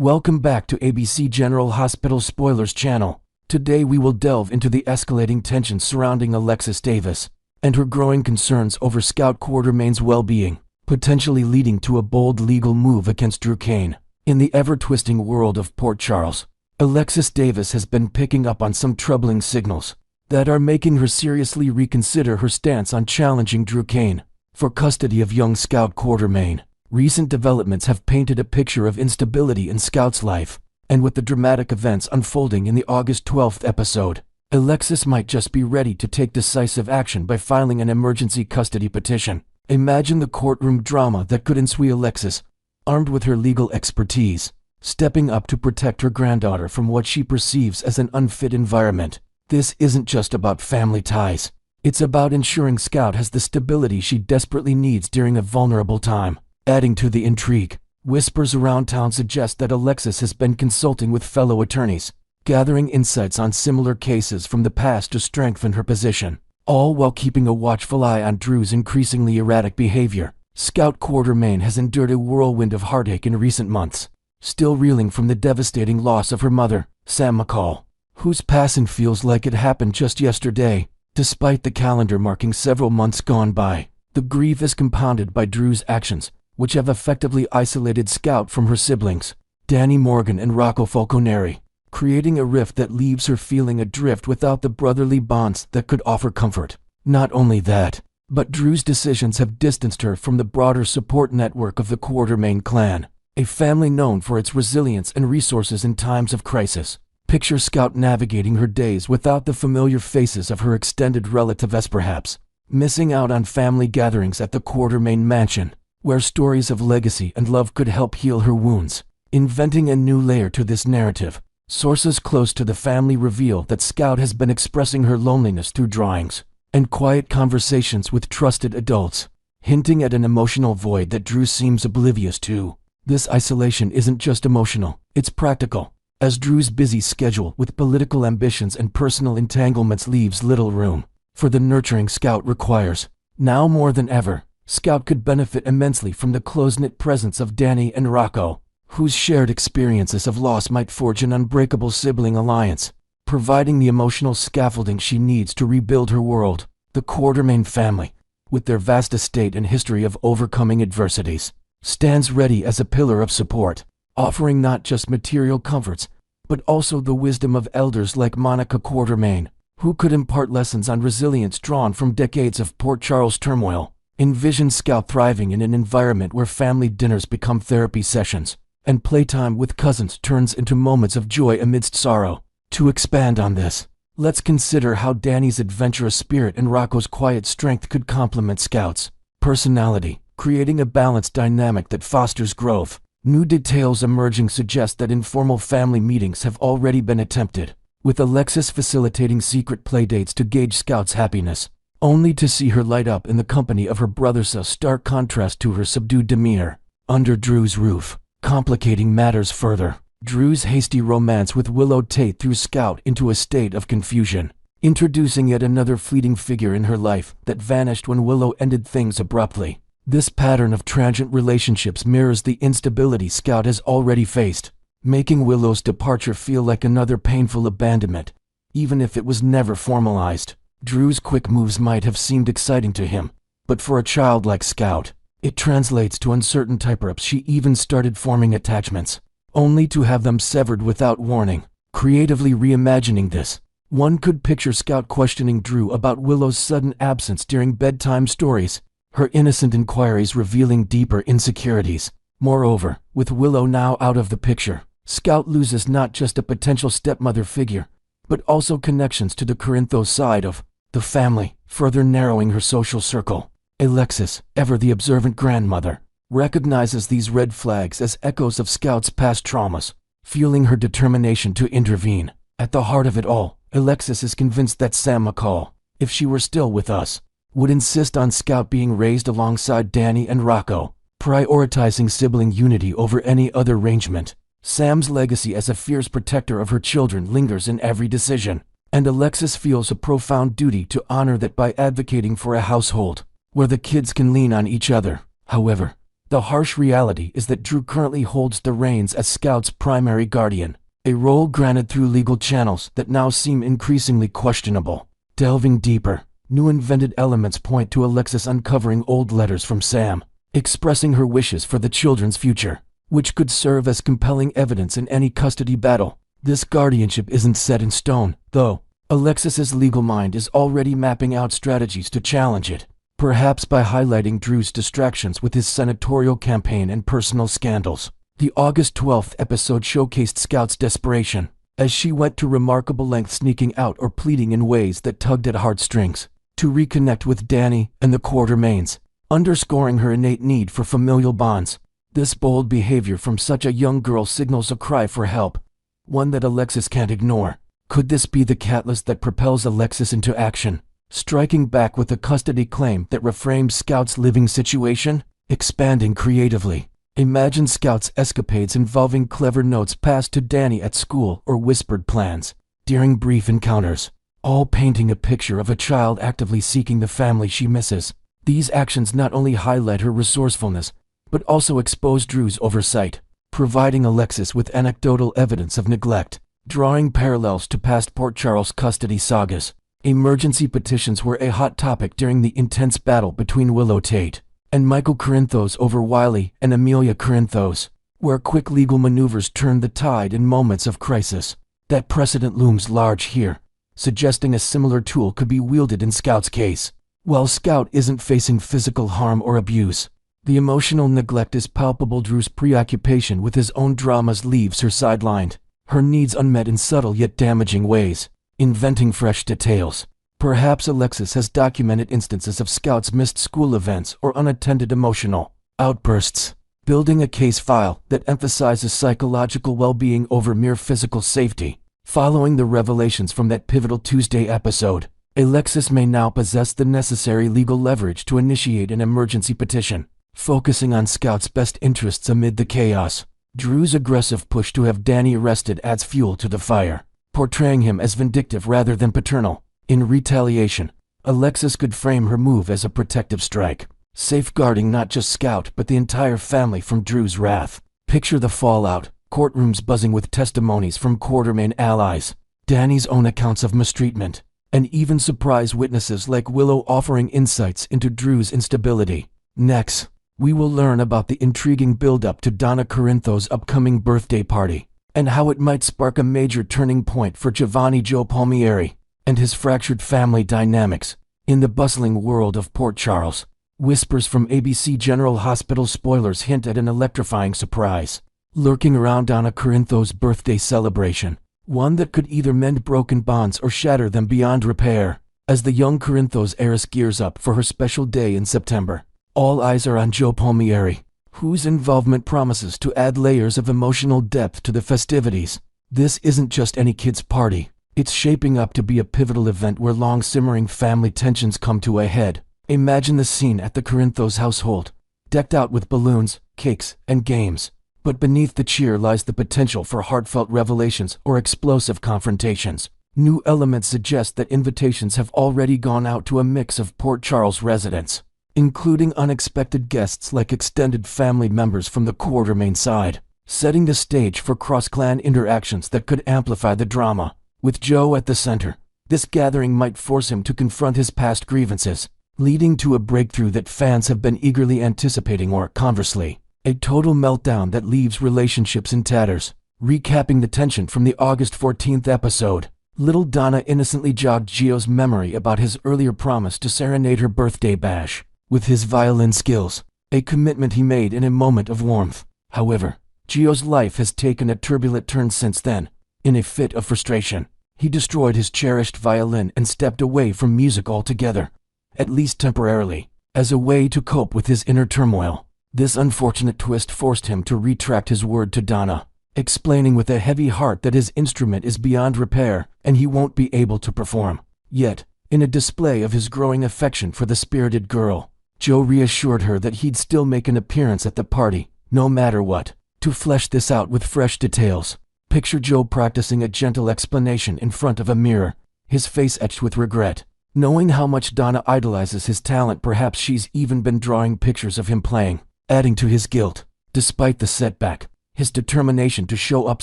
Welcome back to ABC General Hospital Spoilers channel. Today we will delve into the escalating tensions surrounding Alexis Davis and her growing concerns over Scout Quartermain's well-being, potentially leading to a bold legal move against Drew Kane. In the ever-twisting world of Port Charles, Alexis Davis has been picking up on some troubling signals that are making her seriously reconsider her stance on challenging Drew Kane for custody of young Scout Quartermain. Recent developments have painted a picture of instability in Scout's life, and with the dramatic events unfolding in the August 12th episode, Alexis might just be ready to take decisive action by filing an emergency custody petition. Imagine the courtroom drama that could ensue Alexis, armed with her legal expertise, stepping up to protect her granddaughter from what she perceives as an unfit environment. This isn't just about family ties. It's about ensuring Scout has the stability she desperately needs during a vulnerable time. Adding to the intrigue, whispers around town suggest that Alexis has been consulting with fellow attorneys, gathering insights on similar cases from the past to strengthen her position, all while keeping a watchful eye on Drew's increasingly erratic behavior. Scout Quartermain has endured a whirlwind of heartache in recent months, still reeling from the devastating loss of her mother, Sam McCall, whose passing feels like it happened just yesterday. Despite the calendar marking several months gone by, the grief is compounded by Drew's actions, which have effectively isolated Scout from her siblings, Danny Morgan and Rocco Falconeri, creating a rift that leaves her feeling adrift without the brotherly bonds that could offer comfort. Not only that, but Drew's decisions have distanced her from the broader support network of the Quartermain clan, a family known for its resilience and resources in times of crisis. Picture Scout navigating her days without the familiar faces of her extended relatives, perhaps missing out on family gatherings at the Quartermain mansion, where stories of legacy and love could help heal her wounds. Inventing a new layer to this narrative, sources close to the family reveal that Scout has been expressing her loneliness through drawings and quiet conversations with trusted adults, hinting at an emotional void that Drew seems oblivious to. This isolation isn't just emotional, it's practical, as Drew's busy schedule with political ambitions and personal entanglements leaves little room for the nurturing Scout requires. Now more than ever, Scout could benefit immensely from the close-knit presence of Danny and Rocco, whose shared experiences of loss might forge an unbreakable sibling alliance, providing the emotional scaffolding she needs to rebuild her world. The Quartermain family, with their vast estate and history of overcoming adversities, stands ready as a pillar of support, offering not just material comforts, but also the wisdom of elders like Monica Quartermain, who could impart lessons on resilience drawn from decades of Port Charles turmoil. Envision Scout thriving in an environment where family dinners become therapy sessions, and playtime with cousins turns into moments of joy amidst sorrow. To expand on this, let's consider how Danny's adventurous spirit and Rocco's quiet strength could complement Scout's personality, creating a balanced dynamic that fosters growth. New details emerging suggest that informal family meetings have already been attempted, with Alexis facilitating secret playdates to gauge Scout's happiness, only to see her light up in the company of her brothers, a stark contrast to her subdued demeanor under Drew's roof. Complicating matters further, Drew's hasty romance with Willow Tate threw Scout into a state of confusion, introducing yet another fleeting figure in her life that vanished when Willow ended things abruptly. This pattern of transient relationships mirrors the instability Scout has already faced, making Willow's departure feel like another painful abandonment, even if it was never formalized. Drew's quick moves might have seemed exciting to him, but for a child like Scout, it translates to uncertainty. Perhaps she even started forming attachments, only to have them severed without warning. Creatively reimagining this, one could picture Scout questioning Drew about Willow's sudden absence during bedtime stories, her innocent inquiries revealing deeper insecurities. Moreover, with Willow now out of the picture, Scout loses not just a potential stepmother figure, but also connections to the Corinthos side of the family, further narrowing her social circle. Alexis, ever the observant grandmother, recognizes these red flags as echoes of Scout's past traumas, fueling her determination to intervene. At the heart of it all, Alexis is convinced that Sam McCall, if she were still with us, would insist on Scout being raised alongside Danny and Rocco, prioritizing sibling unity over any other arrangement. Sam's legacy as a fierce protector of her children lingers in every decision, and Alexis feels a profound duty to honor that by advocating for a household where the kids can lean on each other. However, The harsh reality is that Drew currently holds the reins as Scout's primary guardian, a role granted through legal channels that now seem increasingly questionable. Delving deeper, new invented elements point to Alexis uncovering old letters from Sam, expressing her wishes for the children's future, which could serve as compelling evidence in any custody battle. This guardianship isn't set in stone, though. Alexis's legal mind is already mapping out strategies to challenge it, perhaps by highlighting Drew's distractions with his senatorial campaign and personal scandals. The August 12th episode showcased Scout's desperation, as she went to remarkable lengths sneaking out or pleading in ways that tugged at heartstrings, to reconnect with Danny and the Quartermains, underscoring her innate need for familial bonds. This bold behavior from such a young girl signals a cry for help, one that Alexis can't ignore. Could this be the catalyst that propels Alexis into action, striking back with a custody claim that reframes Scout's living situation? Expanding creatively, imagine Scout's escapades involving clever notes passed to Danny at school or whispered plans during brief encounters, all painting a picture of a child actively seeking the family she misses. These actions not only highlight her resourcefulness, but also expose Drew's oversight, providing Alexis with anecdotal evidence of neglect. Drawing parallels to past Port Charles custody sagas, emergency petitions were a hot topic during the intense battle between Willow Tate and Michael Corinthos over Wiley and Amelia Corinthos, where quick legal maneuvers turned the tide in moments of crisis. That precedent looms large here, suggesting a similar tool could be wielded in Scout's case. While Scout isn't facing physical harm or abuse, the emotional neglect is palpable. Drew's preoccupation with his own dramas leaves her sidelined, her needs unmet in subtle yet damaging ways. Inventing fresh details. Perhaps Alexis has documented instances of Scout's missed school events or unattended emotional outbursts, building a case file that emphasizes psychological well-being over mere physical safety. Following the revelations from that pivotal Tuesday episode, Alexis may now possess the necessary legal leverage to initiate an emergency petition, focusing on Scout's best interests amid the chaos. Drew's aggressive push to have Danny arrested adds fuel to the fire, portraying him as vindictive rather than paternal. In retaliation, Alexis could frame her move as a protective strike, safeguarding not just Scout but the entire family from Drew's wrath. Picture the fallout, courtrooms buzzing with testimonies from Quartermain allies, Danny's own accounts of mistreatment, and even surprise witnesses like Willow offering insights into Drew's instability. Next, we will learn about the intriguing build-up to Donna Corinthos' upcoming birthday party, and how it might spark a major turning point for Giovanni Joe Palmieri and his fractured family dynamics. In the bustling world of Port Charles, whispers from ABC General Hospital spoilers hint at an electrifying surprise lurking around Donna Corinthos' birthday celebration, one that could either mend broken bonds or shatter them beyond repair. As the young Corinthos heiress gears up for her special day in September, all eyes are on Joe Palmieri, whose involvement promises to add layers of emotional depth to the festivities. This isn't just any kid's party. It's shaping up to be a pivotal event where long-simmering family tensions come to a head. Imagine the scene at the Corinthos household, decked out with balloons, cakes, and games. But beneath the cheer lies the potential for heartfelt revelations or explosive confrontations. New elements suggest that invitations have already gone out to a mix of Port Charles residents, including unexpected guests like extended family members from the Quartermain side, setting the stage for cross-clan interactions that could amplify the drama. With Joe at the center, this gathering might force him to confront his past grievances, leading to a breakthrough that fans have been eagerly anticipating, or conversely, a total meltdown that leaves relationships in tatters. Recapping the tension from the August 14th episode, little Donna innocently jogged Gio's memory about his earlier promise to serenade her birthday bash with his violin skills, a commitment he made in a moment of warmth. However, Gio's life has taken a turbulent turn since then. In a fit of frustration, he destroyed his cherished violin and stepped away from music altogether, at least temporarily, as a way to cope with his inner turmoil. This unfortunate twist forced him to retract his word to Donna, explaining with a heavy heart that his instrument is beyond repair and he won't be able to perform. Yet, in a display of his growing affection for the spirited girl, Joe reassured her that he'd still make an appearance at the party, no matter what. To flesh this out with fresh details, picture Joe practicing a gentle explanation in front of a mirror, his face etched with regret. Knowing how much Donna idolizes his talent, perhaps she's even been drawing pictures of him playing adding to his guilt. Despite the setback, his determination to show up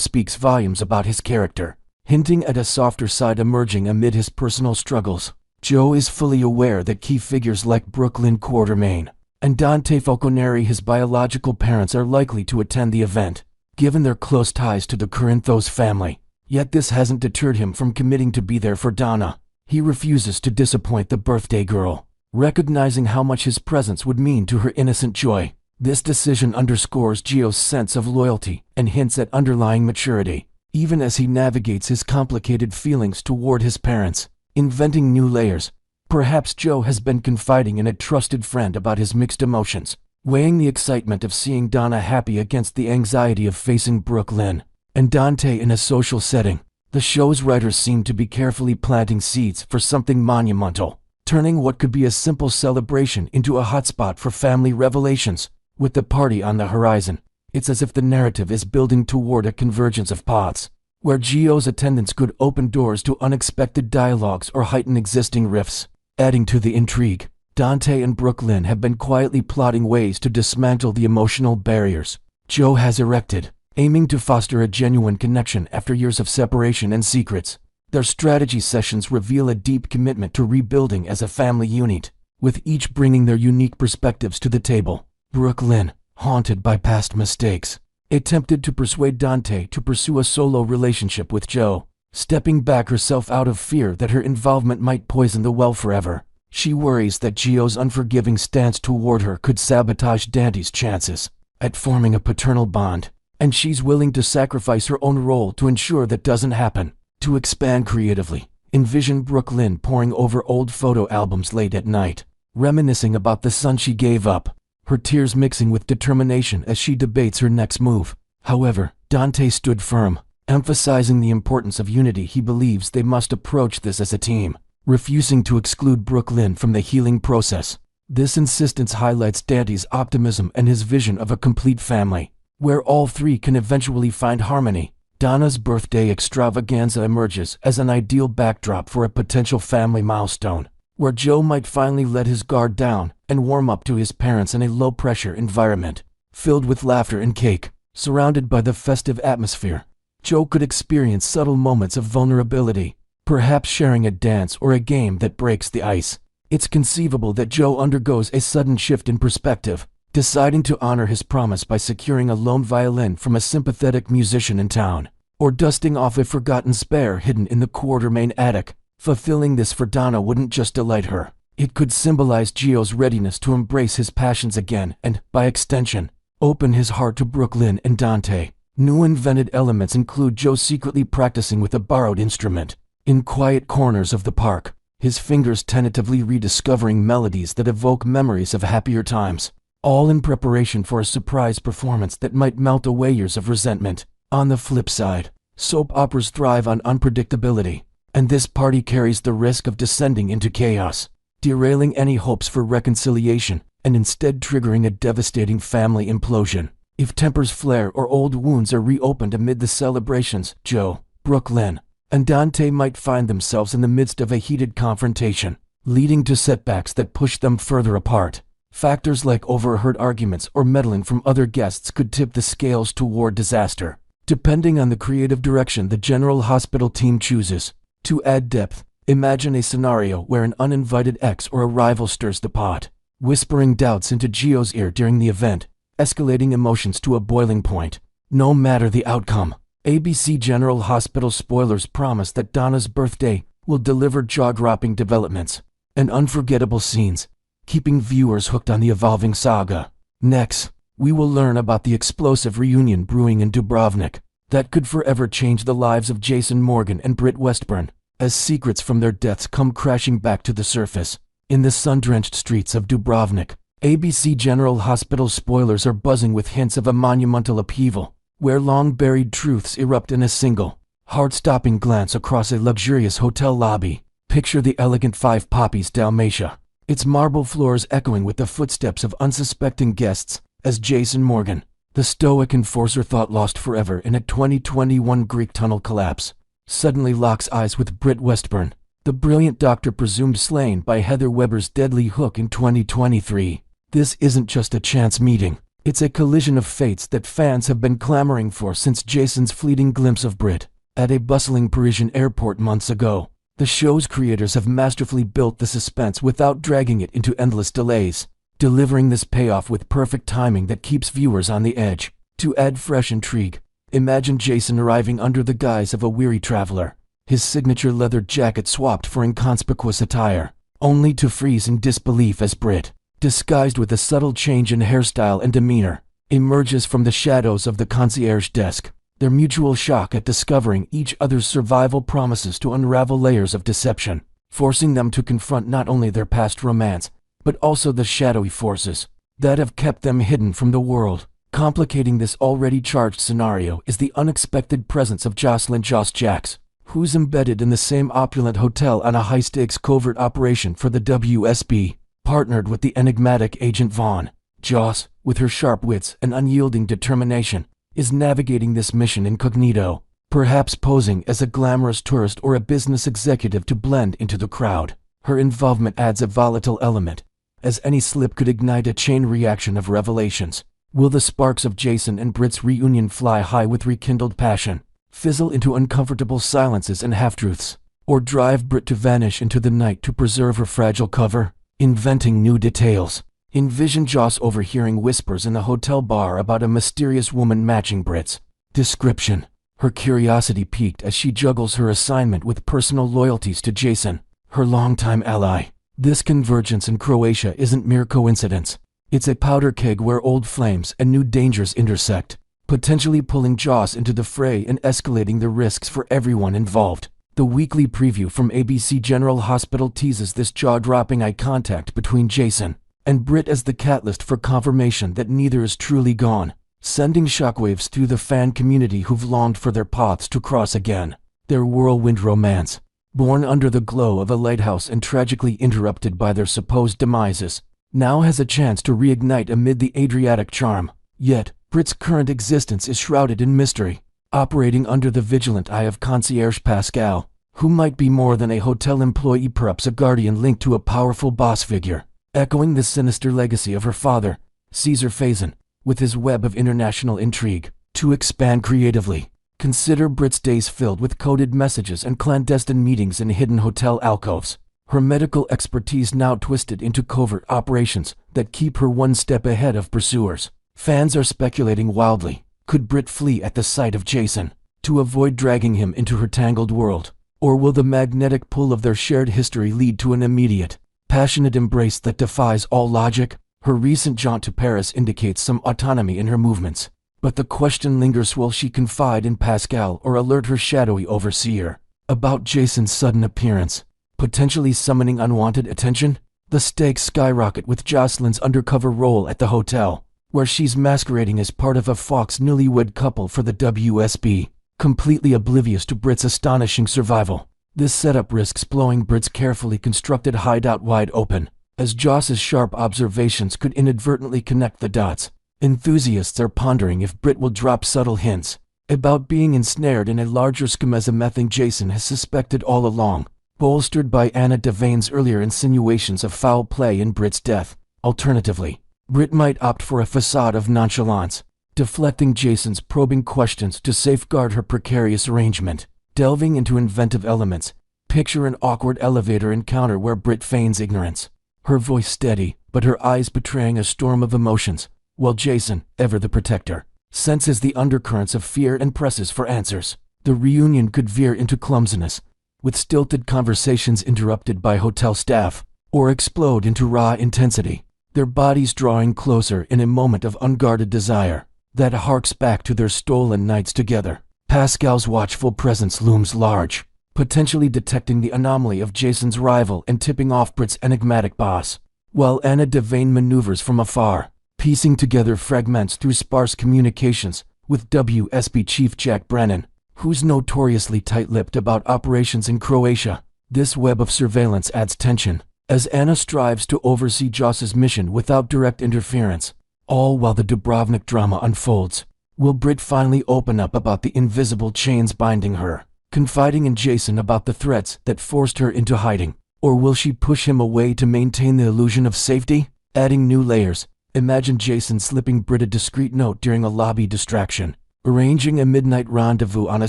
speaks volumes about his character, hinting at a softer side emerging amid his personal struggles. Joe is fully aware that key figures like Brooklyn Quartermain and Dante Falconeri, his biological parents, are likely to attend the event, given their close ties to the Corinthos family. Yet this hasn't deterred him from committing to be there for Donna. He refuses to disappoint the birthday girl, recognizing how much his presence would mean to her innocent joy. This decision underscores Gio's sense of loyalty and hints at underlying maturity, even as he navigates his complicated feelings toward his parents, inventing new layers. Perhaps Joe has been confiding in a trusted friend about his mixed emotions, weighing the excitement of seeing Donna happy against the anxiety of facing Brooklyn and Dante in a social setting. The show's writers seem to be carefully planting seeds for something monumental, turning what could be a simple celebration into a hotspot for family revelations. With the party on the horizon, it's as if the narrative is building toward a convergence of paths, where Gio's attendance could open doors to unexpected dialogues or heighten existing rifts. Adding to the intrigue, Dante and Brooklyn have been quietly plotting ways to dismantle the emotional barriers Joe has erected, aiming to foster a genuine connection after years of separation and secrets. Their strategy sessions reveal a deep commitment to rebuilding as a family unit, with each bringing their unique perspectives to the table. Brooklyn, haunted by past mistakes, attempted to persuade Dante to pursue a solo relationship with Joe, stepping back herself out of fear that her involvement might poison the well forever. She worries that Gio's unforgiving stance toward her could sabotage Dante's chances at forming a paternal bond, and she's willing to sacrifice her own role to ensure that doesn't happen. To expand creatively, envision Brooklyn poring over old photo albums late at night, reminiscing about the son she gave up, her tears mixing with determination as she debates her next move. However, Dante stood firm, emphasizing the importance of unity. He believes they must approach this as a team, refusing to exclude Brooklyn from the healing process. This insistence highlights Dante's optimism and his vision of a complete family, where all three can eventually find harmony. Donna's birthday extravaganza emerges as an ideal backdrop for a potential family milestone, where Joe might finally let his guard down and warm up to his parents in a low-pressure environment, filled with laughter and cake. Surrounded by the festive atmosphere, Joe could experience subtle moments of vulnerability, perhaps sharing a dance or a game that breaks the ice. It's conceivable that Joe undergoes a sudden shift in perspective, deciding to honor his promise by securing a lone violin from a sympathetic musician in town, or dusting off a forgotten spare hidden in the Quartermain attic. Fulfilling this for Donna wouldn't just delight her, it could symbolize Gio's readiness to embrace his passions again and, by extension, open his heart to Brooklyn and Dante. New invented elements include Joe secretly practicing with a borrowed instrument in quiet corners of the park, his fingers tentatively rediscovering melodies that evoke memories of happier times, all in preparation for a surprise performance that might melt away years of resentment. On the flip side, soap operas thrive on unpredictability, and this party carries the risk of descending into chaos, derailing any hopes for reconciliation and instead triggering a devastating family implosion. If tempers flare or old wounds are reopened amid the celebrations, Joe, Brooklyn, and Dante might find themselves in the midst of a heated confrontation, leading to setbacks that push them further apart. Factors like overheard arguments or meddling from other guests could tip the scales toward disaster, depending on the creative direction the General Hospital team chooses. To add depth, imagine a scenario where an uninvited ex or a rival stirs the pot, whispering doubts into Gio's ear during the event, escalating emotions to a boiling point. No matter the outcome, ABC General Hospital spoilers promise that Donna's birthday will deliver jaw-dropping developments and unforgettable scenes, keeping viewers hooked on the evolving saga. Next, we will learn about the explosive reunion brewing in Dubrovnik that could forever change the lives of Jason Morgan and Britt Westburn, as secrets from their deaths come crashing back to the surface. In the sun-drenched streets of Dubrovnik, ABC General Hospital spoilers are buzzing with hints of a monumental upheaval, where long-buried truths erupt in a single, heart-stopping glance across a luxurious hotel lobby. Picture the elegant Five Poppies Dalmatia, its marble floors echoing with the footsteps of unsuspecting guests, as Jason Morgan, the stoic enforcer thought lost forever in a 2021 Greek tunnel collapse, suddenly locks eyes with Britt Westburn, the brilliant doctor presumed slain by Heather Weber's deadly hook in 2023. This isn't just a chance meeting. It's a collision of fates that fans have been clamoring for since Jason's fleeting glimpse of Britt at a bustling Parisian airport months ago. The show's creators have masterfully built the suspense without dragging it into endless delays, delivering this payoff with perfect timing that keeps viewers on the edge. To add fresh intrigue, imagine Jason arriving under the guise of a weary traveler, his signature leather jacket swapped for inconspicuous attire, only to freeze in disbelief as Britt, disguised with a subtle change in hairstyle and demeanor, emerges from the shadows of the concierge desk. Their mutual shock at discovering each other's survival promises to unravel layers of deception, forcing them to confront not only their past romance, but also the shadowy forces that have kept them hidden from the world. Complicating this already charged scenario is the unexpected presence of Jocelyn Joss Jacks, who's embedded in the same opulent hotel on a high-stakes covert operation for the WSB, partnered with the enigmatic Agent Vaughn. Joss, with her sharp wits and unyielding determination, is navigating this mission incognito, perhaps posing as a glamorous tourist or a business executive to blend into the crowd. Her involvement adds a volatile element, as any slip could ignite a chain reaction of revelations. Will the sparks of Jason and Britt's reunion fly high with rekindled passion, fizzle into uncomfortable silences and half-truths, or drive Britt to vanish into the night to preserve her fragile cover? Inventing new details. Envision Joss overhearing whispers in the hotel bar about a mysterious woman matching Britt's description. Her curiosity piqued as she juggles her assignment with personal loyalties to Jason, her longtime ally. This convergence in Croatia isn't mere coincidence. It's a powder keg where old flames and new dangers intersect, potentially pulling Joss into the fray and escalating the risks for everyone involved. The weekly preview from ABC General Hospital teases this jaw-dropping eye contact between Jason and Britt as the catalyst for confirmation that neither is truly gone, sending shockwaves through the fan community who've longed for their paths to cross again. Their whirlwind romance, born under the glow of a lighthouse and tragically interrupted by their supposed demises, now has a chance to reignite amid the Adriatic charm. Yet, Britt's current existence is shrouded in mystery, operating under the vigilant eye of concierge Pascal, who might be more than a hotel employee, perhaps a guardian linked to a powerful boss figure. Echoing the sinister legacy of her father, Caesar Faison, with his web of international intrigue. To expand creatively, consider Britt's days filled with coded messages and clandestine meetings in hidden hotel alcoves, her medical expertise now twisted into covert operations that keep her one step ahead of pursuers. Fans are speculating wildly. Could Britt flee at the sight of Jason, to avoid dragging him into her tangled world? Or will the magnetic pull of their shared history lead to an immediate, passionate embrace that defies all logic? Her recent jaunt to Paris indicates some autonomy in her movements, but the question lingers: will she confide in Pascal or alert her shadowy overseer about Jason's sudden appearance, potentially summoning unwanted attention? The stakes skyrocket with Jocelyn's undercover role at the hotel, where she's masquerading as part of a Fox newlywed couple for the WSB, completely oblivious to Britt's astonishing survival. This setup risks blowing Britt's carefully constructed hideout wide open, as Joss's sharp observations could inadvertently connect the dots. Enthusiasts are pondering if Britt will drop subtle hints about being ensnared in a larger scheme as a mething Jason has suspected all along, bolstered by Anna Devane's earlier insinuations of foul play in Britt's death. Alternatively, Britt might opt for a facade of nonchalance, deflecting Jason's probing questions to safeguard her precarious arrangement. Delving into inventive elements, picture an awkward elevator encounter where Britt feigns ignorance, her voice steady, but her eyes betraying a storm of emotions, while Jason, ever the protector, senses the undercurrents of fear and presses for answers. The reunion could veer into clumsiness, with stilted conversations interrupted by hotel staff, or explode into raw intensity, their bodies drawing closer in a moment of unguarded desire that harks back to their stolen nights together. Pascal's watchful presence looms large, potentially detecting the anomaly of Jason's rival and tipping off Britt's enigmatic boss, while Anna Devane maneuvers from afar, piecing together fragments through sparse communications with WSB Chief Jack Brennan, who's notoriously tight-lipped about operations in Croatia. This web of surveillance adds tension, as Anna strives to oversee Joss's mission without direct interference, all while the Dubrovnik drama unfolds. Will Britt finally open up about the invisible chains binding her, confiding in Jason about the threats that forced her into hiding? Or will she push him away to maintain the illusion of safety? Adding new layers, Imagine Jason slipping Britt a discreet note during a lobby distraction, arranging a midnight rendezvous on a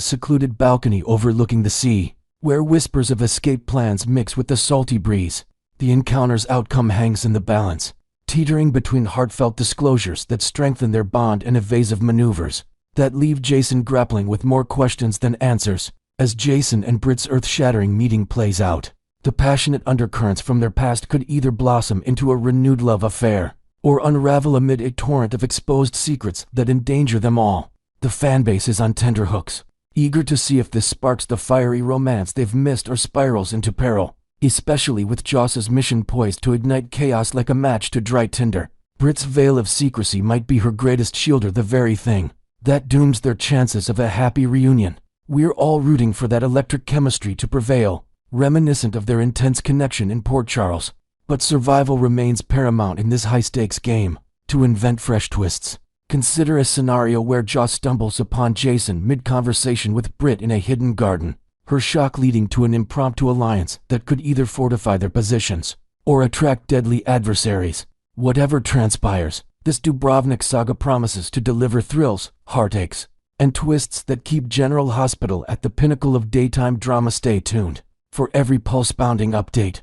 secluded balcony overlooking the sea, where whispers of escape plans mix with the salty breeze. The encounter's outcome hangs in the balance, teetering between heartfelt disclosures that strengthen their bond and evasive maneuvers that leave Jason grappling with more questions than answers. As Jason and Britt's earth-shattering meeting plays out, the passionate undercurrents from their past could either blossom into a renewed love affair or unravel amid a torrent of exposed secrets that endanger them all. The fanbase is on tenterhooks, eager to see if this sparks the fiery romance they've missed or spirals into peril, especially with Joss's mission poised to ignite chaos like a match to dry tinder. Britt's veil of secrecy might be her greatest shield, or the very thing that dooms their chances of a happy reunion. We're all rooting for that electric chemistry to prevail, reminiscent of their intense connection in Port Charles. But survival remains paramount in this high-stakes game. To invent fresh twists, consider a scenario where Joss stumbles upon Jason mid-conversation with Britt in a hidden garden, her shock leading to an impromptu alliance that could either fortify their positions or attract deadly adversaries. Whatever transpires, this Dubrovnik saga promises to deliver thrills, heartaches, and twists that keep General Hospital at the pinnacle of daytime drama. Stay tuned for every pulse-pounding update.